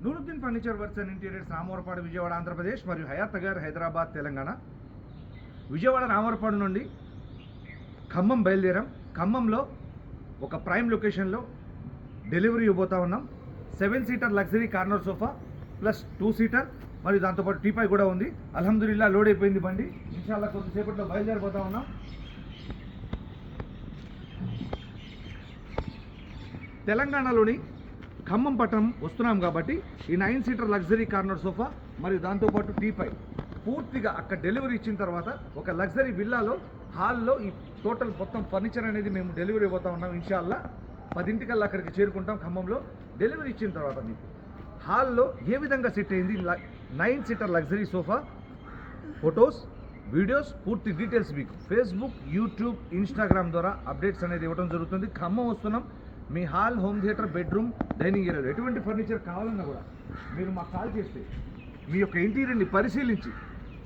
Nooruddin furniture works and interiors, Ramavarapadu, Vijayawada, Andhra Pradesh మరియు హయాత్ నగర్, హైదరాబాద్, తెలంగాణ. విజయవాడ రామవరపాడు నుండి ఖమ్మం బయలుదేరాం. ఖమ్మంలో ఒక ప్రైమ్ లొకేషన్లో డెలివరీ ఇవ్వబోతా ఉన్నాం. 7 seater luxury corner sofa plus 2 seater మరియు దాంతోపాటు టీపై కూడా ఉంది. అల్హమ్దుల్లా లోడ్ అయిపోయింది బండి. ఇన్షాల్లా కొద్దిసేపట్లో బయలుదేరిపోతా ఉన్నాం. తెలంగాణలోని ఖమ్మం పట్టణం వస్తున్నాం కాబట్టి ఈ 9 సీటర్ లగ్జరీ కార్నర్ సోఫా మరియు దాంతోపాటు టీపై పూర్తిగా అక్కడ డెలివరీ ఇచ్చిన తర్వాత ఒక లగ్జరీ విల్లాలో హాల్లో ఈ టోటల్ మొత్తం ఫర్నిచర్ అనేది మేము డెలివరీ ఇవ్వతా ఉన్నాం. ఇన్షాల్లా 10 అక్కడికి చేరుకుంటాం. ఖమ్మంలో డెలివరీ ఇచ్చిన తర్వాత మీకు హాల్లో ఏ విధంగా సెట్ అయింది 9 seater luxury sofa photos, videos, పూర్తి డీటెయిల్స్ మీకు ఫేస్బుక్, యూట్యూబ్, ఇన్స్టాగ్రామ్ ద్వారా అప్డేట్స్ అనేది ఇవ్వడం జరుగుతుంది. ఖమ్మం వస్తున్నాం. మీ hall, home theatre, bedroom, dining ఏరియాలో ఎటువంటి ఫర్నిచర్ కావాలన్నా కూడా మీరు మాకు కాల్ చేస్తే మీ యొక్క ఇంటీరియర్ని పరిశీలించి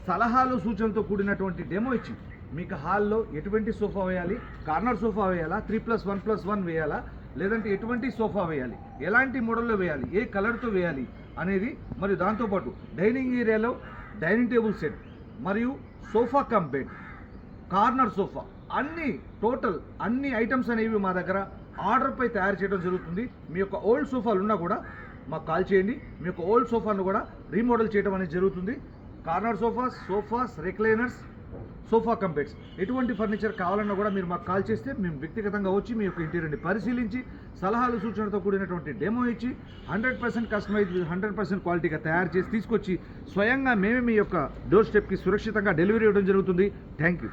సలహాలు, సూచనలతో కూడినటువంటి డెమో ఇచ్చి మీకు హాల్లో ఎటువంటి సోఫా వేయాలి, కార్నర్ సోఫా వేయాలా, 3+1+1 వేయాలా, లేదంటే ఎటువంటి సోఫా వేయాలి, ఎలాంటి మోడల్లో వేయాలి, ఏ కలర్తో వేయాలి అనేది, మరియు దాంతోపాటు డైనింగ్ ఏరియాలో డైనింగ్ టేబుల్ సెట్ మరియు sofa cum bed, corner sofa total అన్ని ఐటమ్స్ అనేవి మా దగ్గర ఆర్డర్పై తయారు చేయడం జరుగుతుంది. మీ యొక్క ఓల్డ్ సోఫాలు ఉన్నా కూడా మాకు కాల్ చేయండి. మీ యొక్క ఓల్డ్ సోఫాను కూడా రీమోడల్ చేయడం అనేది జరుగుతుంది. Corner sofas, recliners, sofa cum beds ఎటువంటి ఫర్నిచర్ కావాలన్నా కూడా మీరు మాకు కాల్ చేస్తే మేము వ్యక్తిగతంగా వచ్చి మీ యొక్క ఇంటీరియర్ని పరిశీలించి సలహాలు, సూచనలతో కూడినటువంటి డెమో ఇచ్చి 100% కస్టమైజ్, 100% క్వాలిటీగా తయారు చేసి తీసుకొచ్చి స్వయంగా మేమే మీ యొక్క డోర్ స్టెప్కి సురక్షితంగా డెలివరీ ఇవ్వడం జరుగుతుంది. Thank you.